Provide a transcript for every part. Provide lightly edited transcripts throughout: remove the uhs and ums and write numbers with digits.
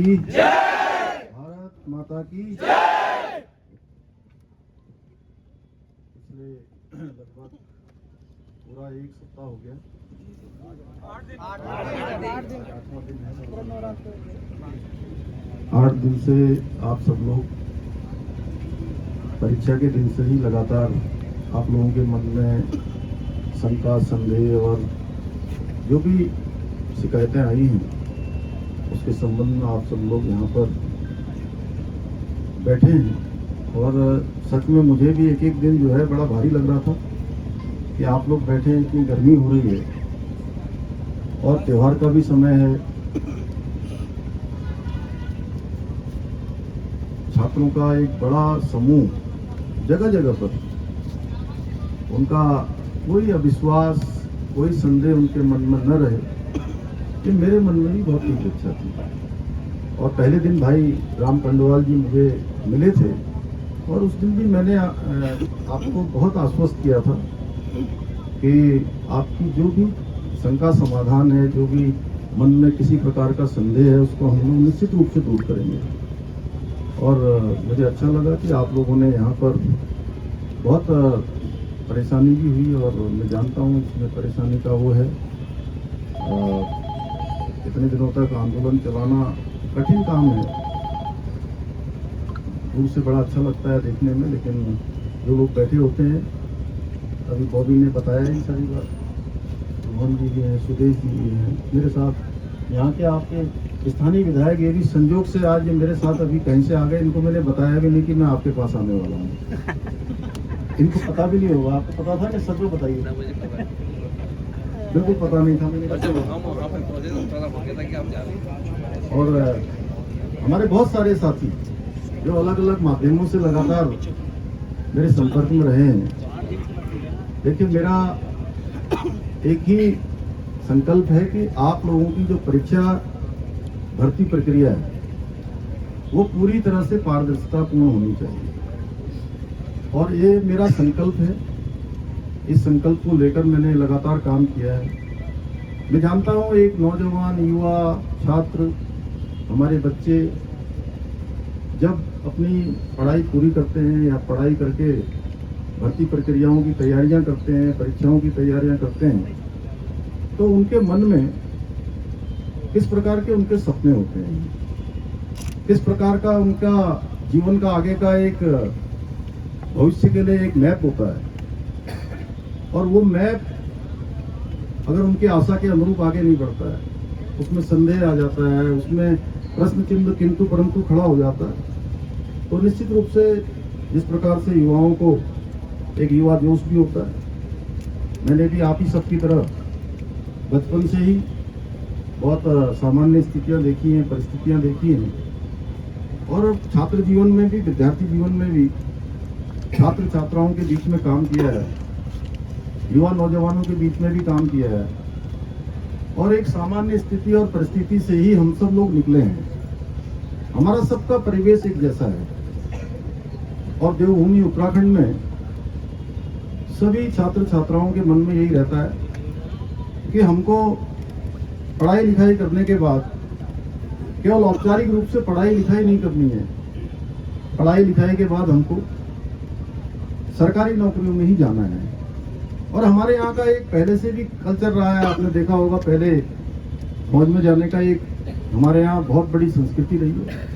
की जय, भारत माता की जय। पिछले लगभग पूरा एक सप्ताह हो गया, 8 दिन से आप सब लोग परीक्षा के दिन से ही लगातार आप लोगों के मन में शंका, संदेह और जो भी शिकायतें आई हैं उसके संबंध में आप सब लोग यहाँ पर बैठे हैं। और सच में मुझे भी एक एक दिन जो है बड़ा भारी लग रहा था कि आप लोग बैठे हैं, इतनी गर्मी हो रही है और त्योहार का भी समय है। छात्रों का एक बड़ा समूह जगह जगह पर, उनका कोई अविश्वास, कोई संदेह उनके मन में न रहे, कि मेरे मन में भी बहुत तीव्र इच्छा थी। और पहले दिन भाई राम कंडवाल जी मुझे मिले थे और उस दिन भी मैंने आपको बहुत आश्वस्त किया था कि आपकी जो भी शंका समाधान है, जो भी मन में किसी प्रकार का संदेह है, उसको हम लोग निश्चित रूप से दूर करेंगे। और मुझे अच्छा लगा कि आप लोगों ने यहाँ पर बहुत परेशानी भी हुई और मैं जानता हूँ इसमें परेशानी का वो है। इतने दिनों तक आंदोलन चलाना कठिन काम है, दूर से बड़ा अच्छा लगता है देखने में, लेकिन जो लोग बैठे होते हैं, अभी बॉबी ने बताया ही सारी बात, मोहन जी भी हैं, सुदेश जी भी हैं मेरे साथ, यहाँ के आपके स्थानीय विधायक, ये भी संजोग से आज ये मेरे साथ अभी कहीं से आ गए। इनको मैंने बताया भी नहीं कि मैं आपके पास आने वाला हूँ। इनको पता भी नहीं होगा। आपको पता था कि सब लोग बताइए? बिल्कुल पता नहीं था मैंने। और हमारे बहुत सारे साथी जो अलग अलग माध्यमों से लगातार मेरे संपर्क में रहे हैं। देखिए, मेरा एक ही संकल्प है कि आप लोगों की जो परीक्षा भर्ती प्रक्रिया है वो पूरी तरह से पारदर्शितापूर्ण होनी चाहिए और ये मेरा संकल्प है। इस संकल्प को लेकर मैंने लगातार काम किया है। मैं जानता हूँ एक नौजवान, युवा, छात्र, हमारे बच्चे जब अपनी पढ़ाई पूरी करते हैं या पढ़ाई करके भर्ती प्रक्रियाओं की तैयारियां करते हैं, परीक्षाओं की तैयारियां करते हैं, तो उनके मन में किस प्रकार के उनके सपने होते हैं, किस प्रकार का उनका जीवन का आगे का एक भविष्य के लिए एक मैप होता है। और वो मैप अगर उनकी आशा के अनुरूप आगे नहीं बढ़ता है, उसमें संदेह आ जाता है, उसमें प्रश्न चिन्ह किंतु परंतु खड़ा हो जाता है, तो निश्चित रूप से जिस प्रकार से युवाओं को एक युवा जोश भी होता है, मैंने भी आप ही सबकी तरह बचपन से ही बहुत सामान्य स्थितियां देखी हैं, परिस्थितियां देखी हैं और छात्र जीवन में भी, विद्यार्थी जीवन में भी छात्र छात्राओं के बीच में काम किया है, युवा नौजवानों के बीच में भी काम किया है और एक सामान्य स्थिति और परिस्थिति से ही हम सब लोग निकले हैं। हमारा सबका परिवेश एक जैसा है और देवभूमि उत्तराखंड में सभी छात्र छात्राओं के मन में यही रहता है कि हमको पढ़ाई लिखाई करने के बाद केवल औपचारिक रूप से पढ़ाई लिखाई नहीं करनी है, पढ़ाई लिखाई के बाद हमको सरकारी नौकरियों में ही जाना है। और हमारे यहाँ का एक पहले से भी कल्चर रहा है, आपने देखा होगा, पहले फौज में जाने का एक हमारे यहाँ बहुत बड़ी संस्कृति रही है।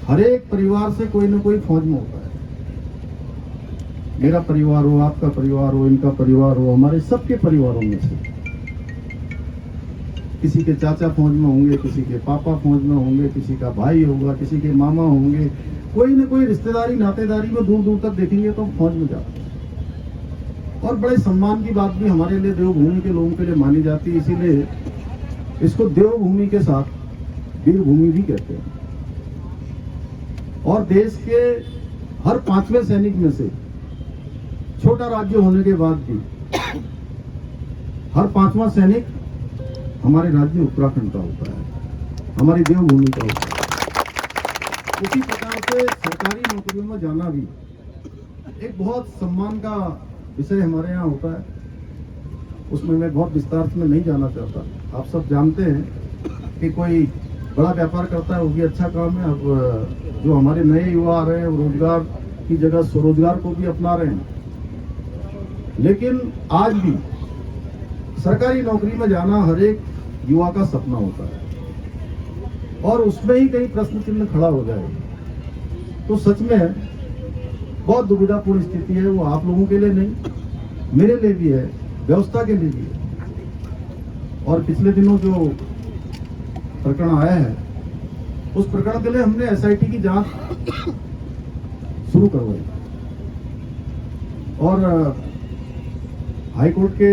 हर एक परिवार से कोई ना कोई फौज में होता है। मेरा परिवार हो, आपका परिवार हो, इनका परिवार हो, हमारे सबके परिवारों में से किसी के चाचा फौज में होंगे, किसी के पापा फौज में होंगे, किसी का भाई होगा, किसी के मामा होंगे, कोई ना कोई रिश्तेदारी नातेदारी में दूर दूर तक देखेंगे तो हम फौज में जाते हैं। और बड़े सम्मान की बात भी हमारे लिए देवभूमि के लोगों के लिए मानी जाती है, इसीलिए इसको देवभूमि के साथ वीरभूमि भी कहते हैं। और देश के हर 5वें सैनिक में से, छोटा राज्य होने के बाद भी, हर 5वां सैनिक हमारे राज्य उत्तराखंड का होता है, हमारी देवभूमि का होता है। उसी प्रकार से सरकारी नौकरियों में जाना भी एक बहुत सम्मान का विषय हमारे यहाँ होता है। उसमें मैं बहुत विस्तार में नहीं जाना चाहता। आप सब जानते हैं कि कोई बड़ा व्यापार करता है, वो भी अच्छा काम है। अब जो हमारे नए युवा आ रहे हैं, वो रोजगार की जगह स्वरोजगार को भी अपना रहे हैं। लेकिन आज भी सरकारी नौकरी में जाना हर एक युवा का सपना होता है, और उसमें ही कहीं प्रश्न चिन्ह खड़ा हो जाए तो सच में बहुत दुविधापूर्ण स्थिति है। वो आप लोगों के लिए नहीं, मेरे लिए भी है, व्यवस्था के लिए भी है। और पिछले दिनों जो प्रकरण आया है, उस प्रकरण के लिए हमने एसआईटी की जांच शुरू करवाई, और हाईकोर्ट के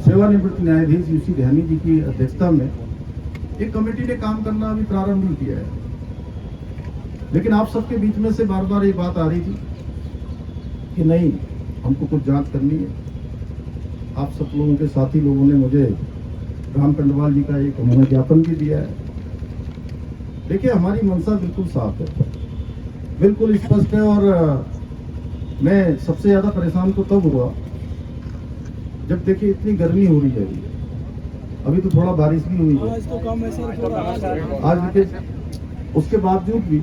सेवानिवृत्त न्यायाधीश यूसी ध्यानी जी की अध्यक्षता में एक कमेटी ने काम करना अभी प्रारंभ नहीं किया है। लेकिन आप सबके बीच में से बार बार ये बात आ रही थी कि नहीं, हमको कुछ जांच करनी है। आप सब लोगों के साथी लोगों ने मुझे राम कंडवाल जी का एक उन्होंने ज्ञापन भी दिया है। देखिए, हमारी मंशा बिल्कुल साफ है, बिल्कुल स्पष्ट है। और मैं सबसे ज्यादा परेशान तो तब हुआ जब देखिए इतनी गर्मी हो रही है। अभी तो थोड़ा बारिश भी हुई है आज, देखिए उसके बावजूद भी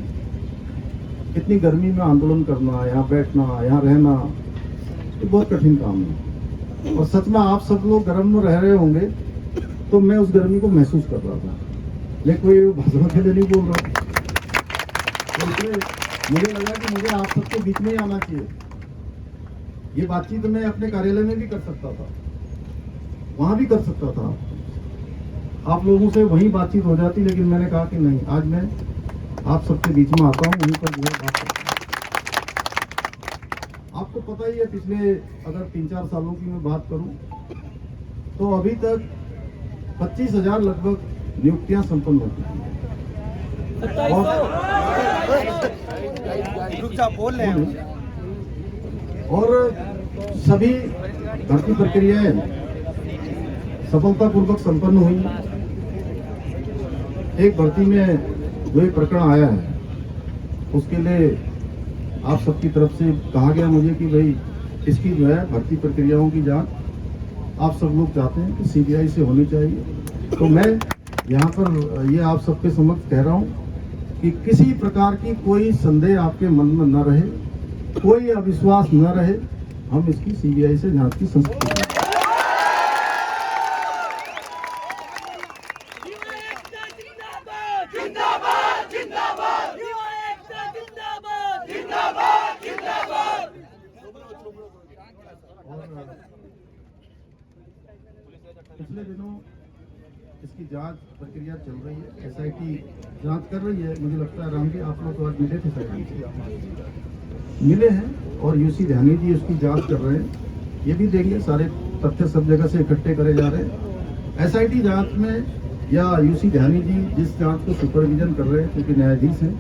इतनी गर्मी में आंदोलन करना, यहाँ बैठना, यहाँ रहना, ये बहुत कठिन काम है। और सच में आप सब लोग गर्म में रह रहे होंगे तो मैं उस गर्मी को महसूस कर रहा था, लेकिन कोई भाषण के लिए नहीं बोल रहा। तो इसलिए मुझे लगा कि मुझे आप सबके बीच में ही आना चाहिए। ये बातचीत मैं अपने कार्यालय में भी कर सकता था, वहां भी कर सकता था, आप लोगों से वहीं बातचीत हो जाती, लेकिन मैंने कहा कि नहीं, आज मैं आप सबके बीच में आता हूँ, वहीं पर जो है बात करता हूँ। आपको पता ही है, पिछले अगर 3-4 सालों की मैं बात करूं तो अभी तक 25,000 लगभग नियुक्तियां संपन्न हो चुकी हैं। और सभी भर्ती प्रक्रियाएं सफलतापूर्वक संपन्न हुई। एक भर्ती में जो एक प्रकरण आया है, उसके लिए आप सबकी तरफ से कहा गया मुझे कि भाई इसकी जो है भर्ती प्रक्रियाओं की जांच आप सब लोग चाहते हैं कि सीबीआई से होनी चाहिए। तो मैं यहाँ पर ये आप सबके समक्ष कह रहा हूँ कि किसी प्रकार की कोई संदेह आपके मन में न रहे, कोई अविश्वास न रहे। हम इसकी सीबीआई से जांच की संस्कृति पिछले दिनों इसकी जांच प्रक्रिया चल रही है, एसआईटी जांच कर रही है। मुझे लगता है राम जी आप लोग तो आज मिले थे, मिले हैं, और यूसी ध्यानी जी उसकी जांच कर रहे हैं। ये भी देंगे, सारे तथ्य सब जगह से इकट्ठे करे जा रहे हैं। एसआईटी जांच में या यूसी ध्यानी जी जिस जांच को सुपरविजन कर रहे हैं, क्योंकि न्यायाधीश हैं,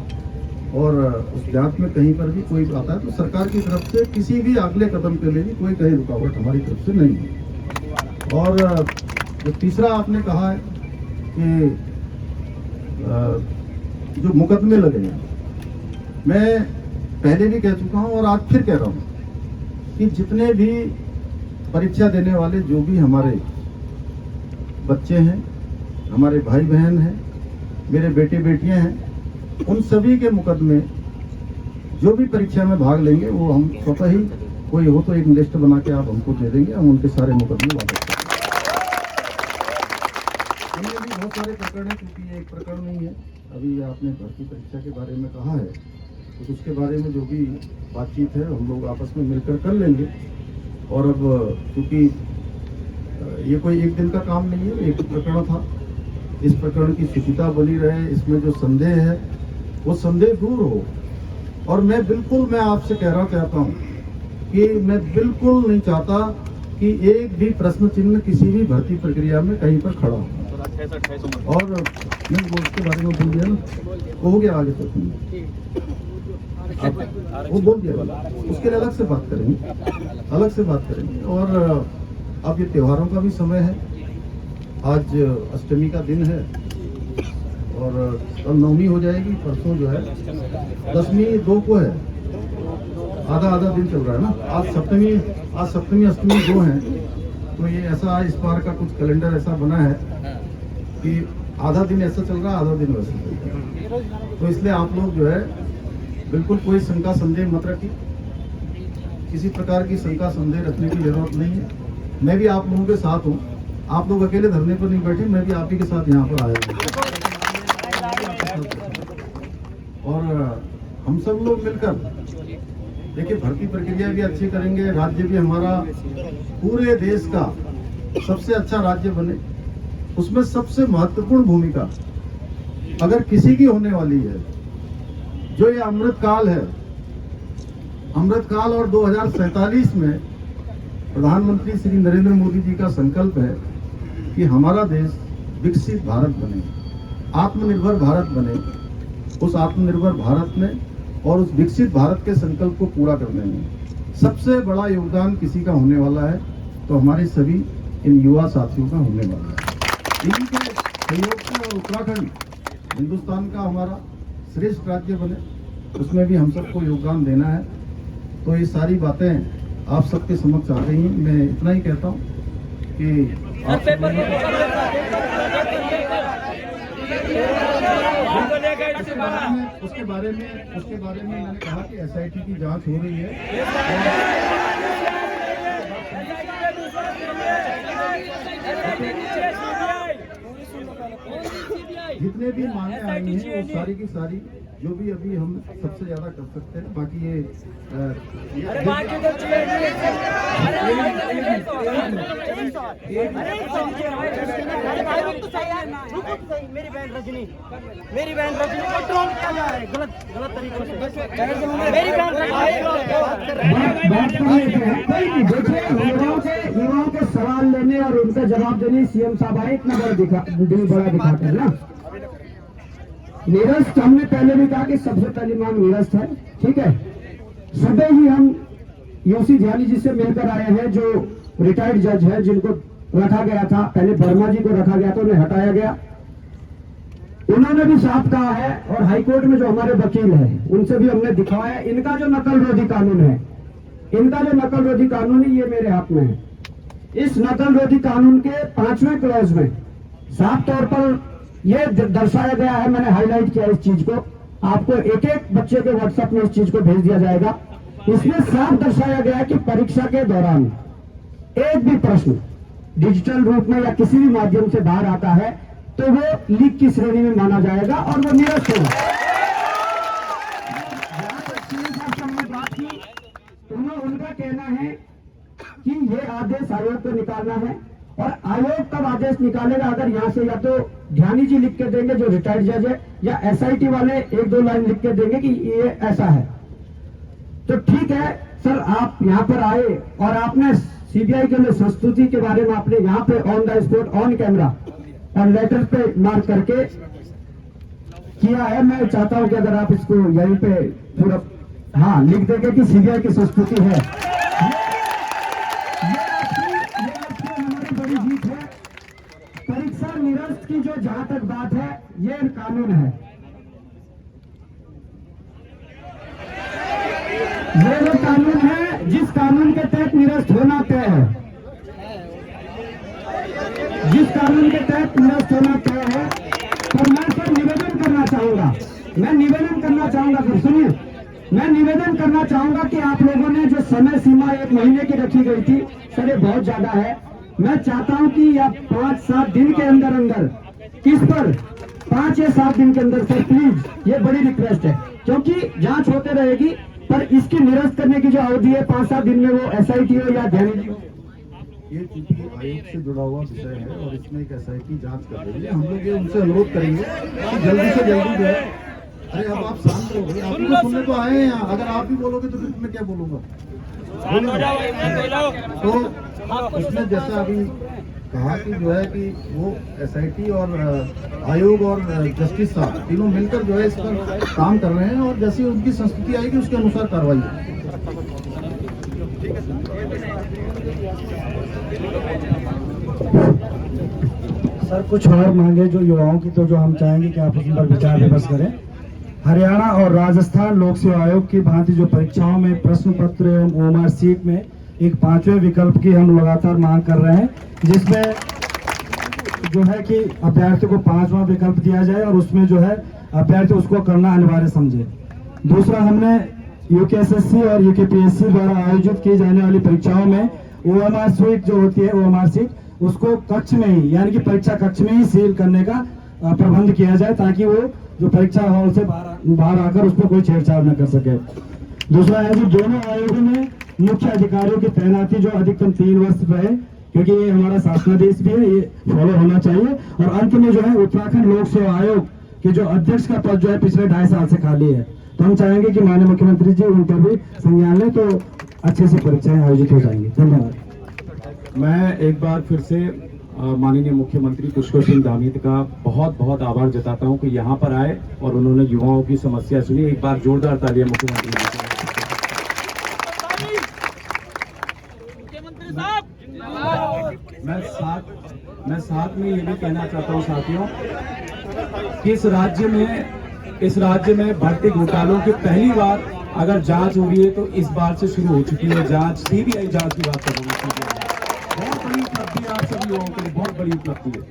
और उस जांच में कहीं पर भी कोई आता है तो सरकार की तरफ से किसी भी अगले कदम के लिए भी कोई कहीं रुकावट हमारी तरफ से नहीं है। और जो तीसरा आपने कहा है कि जो मुकदमे लगे हैं, मैं पहले भी कह चुका हूं और आज फिर कह रहा हूं कि जितने भी परीक्षा देने वाले जो भी हमारे बच्चे हैं, हमारे भाई बहन हैं, मेरे बेटे बेटियां हैं, उन सभी के मुकदमे जो भी परीक्षा में भाग लेंगे वो हम स्वतः ही, कोई हो तो एक लिस्ट बना के आप हमको दे देंगे, हम उनके सारे मुकदमे वापस करेंगे। अन्य भी बहुत सारे प्रकरण हैं, क्योंकि ये एक प्रकरण नहीं है। अभी आपने भर्ती परीक्षा के बारे में कहा है, तो उसके बारे में जो भी बातचीत है हम लोग आपस में मिलकर कर लेंगे। और अब क्योंकि ये कोई एक दिन का काम नहीं है, एक प्रकरण था, इस प्रकरण की शुचिता बनी रहे, इसमें जो संदेह है वो संदेह दूर हो। और मैं आपसे कहना चाहता हूँ कि मैं बिल्कुल नहीं चाहता कि एक भी प्रश्न चिन्ह किसी भी भर्ती प्रक्रिया में कहीं पर खड़ा हो। और मैं उसके बारे में बोल दिया ना, वो हो गया, आगे तक वो बोल दिया, उसके लिए अलग से बात करेंगे। और अब ये त्योहारों का भी समय है, आज अष्टमी का दिन है और कल नवमी हो जाएगी, परसों जो है दशमी 2 को है, आधा दिन चल रहा है ना। आज सप्तमी अष्टमी 2 है। तो ये ऐसा इस बार का कुछ कैलेंडर ऐसा बना है कि आधा दिन ऐसा चल रहा है, आधा दिन वैसा चल रहा है। तो इसलिए आप लोग जो है बिल्कुल कोई शंका संदेह मत रखिए, किसी प्रकार की शंका संदेह रखने की जरूरत नहीं है। मैं भी आप लोगों के साथ हूँ, आप लोग अकेले धरने पर नहीं बैठे, मैं भी आप ही के साथ यहाँ पर आया हूँ। और हम सब लोग मिलकर देखिए भर्ती प्रक्रिया भी अच्छी करेंगे, राज्य भी हमारा पूरे देश का सबसे अच्छा राज्य बने। उसमें सबसे महत्वपूर्ण भूमिका अगर किसी की होने वाली है, जो ये अमृत काल है, अमृत काल और 2047 में प्रधानमंत्री श्री नरेंद्र मोदी जी का संकल्प है कि हमारा देश विकसित भारत बने, आत्मनिर्भर भारत बने। उस आत्मनिर्भर भारत में और उस विकसित भारत के संकल्प को पूरा करने में सबसे बड़ा योगदान किसी का होने वाला है तो हमारे सभी इन युवा साथियों का होने वाला है। इनके सहयोग से और उत्तराखंड हिंदुस्तान का हमारा श्रेष्ठ राज्य बने, उसमें भी हम सबको योगदान देना है। तो ये सारी बातें आप सबके समक्ष आ गई हैं। मैं इतना ही कहता हूँ कि उसके बारे में मैंने कहा कि SIT की जांच हो रही है। जितने भी मांगे आई हैं वो सारी की सारी जो भी अभी हम सबसे ज्यादा कर सकते हैं। बाकी ये मेरी बहन रजनी को ट्रोल किया जा रहा है गलत तरीके से। मेरी बहन युवाओं के सवाल लेने और उनका जवाब देने CM साहब आए, इतना बड़ा दिखाते हैं ना। निरस्त हमने पहले भी कहा कि सबसे पहली मांग निरस्त है, ठीक है। सुबह ही हम यूसी ध्यानी जी से मिलकर आए हैं, जो रिटायर्ड जज है, जिनको रखा गया था, पहले वर्मा जी को रखा गया था, उन्हें हटाया गया। उन्होंने भी साफ कहा है, और हाईकोर्ट में जो हमारे वकील हैं उनसे भी हमने दिखाया, इनका जो नकल रोधी कानून है, ये मेरे हाथ में है। इस नकल रोधी कानून के 5वें क्लॉज में साफ तौर पर यह दर्शाया गया है, मैंने हाईलाइट किया इस चीज को, आपको एक एक बच्चे के व्हाट्सएप में इस चीज को भेज दिया जाएगा। इसमें साफ दर्शाया गया है कि परीक्षा के दौरान एक भी प्रश्न डिजिटल रूप में या किसी भी माध्यम से बाहर आता है तो वो लीक की श्रेणी में माना जाएगा और वो निरस्त होगा। बात की, उनका कहना है कि ये आदेश आयोग को निकालना है, और आयोग तब आदेश निकालेगा अगर यहाँ से या तो ध्यानी जी लिख के देंगे जो रिटायर्ड जज है, या SIT वाले 1-2 लाइन लिख के देंगे कि ये ऐसा है। तो ठीक है सर, आप यहाँ पर आए और आपने CBI के लिए संस्तुति के बारे में आपने यहाँ पे on the spot on camera और लेटर पे मार्क करके किया है। मैं चाहता हूं कि अगर आप इसको यहीं पे थोड़ा लिख देंगे कि CBI की संस्तुति है। हमारी बड़ी जीत है। परीक्षा निरस्त की जो जहां तक बात है, ये कानून है, ये वो कानून है जिस कानून के तहत निरस्त होना तय है, जिस कानून के तहत निरस्त होना तय है। तो मैं सर निवेदन करना चाहूंगा, फिर सुनिए, मैं निवेदन करना चाहूंगा कि आप लोगों ने जो समय सीमा 1 महीने की रखी गई थी सर, ये बहुत ज्यादा है। मैं चाहता हूं कि आप 5-7 दिन के अंदर किस पर 5 या 7 दिन के अंदर सर प्लीज, ये बड़ी रिक्वेस्ट है, क्योंकि जांच होते रहेगी, पर इसकी निरस्त करने की जो अवधि है 5-7 दिन में, वो SIT हो या ध्यानी जी हो। ये चूंकि आयोग से जुड़ा हुआ विषय है और इसमें एक SIT जांच कर रही है, हम लोग ये उनसे अनुरोध करेंगे कि जल्दी से जल्दी जो है। अरे अब आप शांत हो गए, आप लोग सुनने को आए हैं यहाँ, अगर आप भी बोलोगे तो फिर मैं क्या बोलूंगा। तो उसमें जैसा अभी कहा कि जो है कि वो SIT और आयोग और जस्टिस साहब तीनों मिलकर जो है इस पर काम कर रहे हैं, और जैसी उनकी संस्तुति आएगी उसके अनुसार कार्रवाई होगी। सर कुछ और मांगे जो युवाओं की, तो जो हम चाहेंगे कि आप उस पर विचार विमर्श करें। हरियाणा और राजस्थान लोक सेवा आयोग की भांति जो परीक्षाओं में प्रश्न पत्र एवं OMR सीट में एक 5वें विकल्प की हम लगातार मांग कर रहे हैं, जो है कि अभ्यर्थी को 5वां विकल्प दिया जाए और उसमें जो है अभ्यर्थी उसको करना अनिवार्य समझे। दूसरा, हमने यूकेएसएससी और यूकेपीएससी द्वारा आयोजित की जाने वाली परीक्षाओं में ओएमआर सीट जो होती है, ओएमआर सीट, उसको कक्ष में ही यानी कि परीक्षा कक्ष में ही सील करने का प्रबंध किया जाए, ताकि वो जो परीक्षा हॉल से बाहर आकर उस पर कोई छेड़छाड़ न कर सके। दूसरा है कि दोनों आयोगों में मुख्य अधिकारियों की तैनाती जो अधिकतम 3 वर्ष रहे, क्योंकि ये हमारा शासनादेश भी है, ये फॉलो होना चाहिए। और अंत में जो है उत्तराखंड लोक सेवा आयोग के जो अध्यक्ष का पद जो है पिछले 2.5 साल से खाली है, तो हम चाहेंगे कि माननीय मुख्यमंत्री जी उन पर भी संज्ञान लें, तो अच्छे से परीक्षाएं आयोजित हो जाएंगी। धन्यवाद। मैं एक बार फिर से माननीय मुख्यमंत्री पुष्कर सिंह धामी का बहुत बहुत आभार जताता हूं कि यहां पर आए और उन्होंने युवाओं की समस्या सुनी। एक बार जोरदार तालियां मुख्यमंत्री जी को। मैं साथ में ये भी कहना चाहता हूं साथियों कि इस राज्य में भर्ती घोटालों की पहली बार अगर जांच हो रही है तो इस बार से शुरू हो चुकी है जांच। सीबीआई जांच की बात कर रहे हैं। बहुत बड़ी उपलब्धि है आप सभी लोगों के लिए, बहुत बड़ी उपलब्धि है।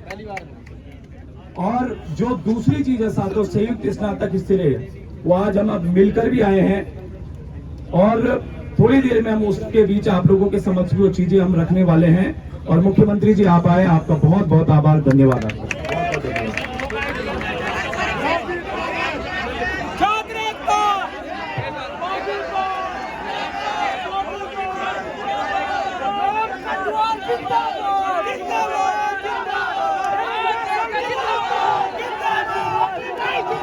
और जो दूसरी चीज है साथियों, संयुक्त स्नातक स्तरीय, वो आज हम अब मिलकर भी आए हैं और थोड़ी देर में हम उसके बीच आप लोगों के समक्ष भी वो चीजें हम रखने वाले हैं। और मुख्यमंत्री जी आप आए, आपका बहुत बहुत आभार, धन्यवाद आपका।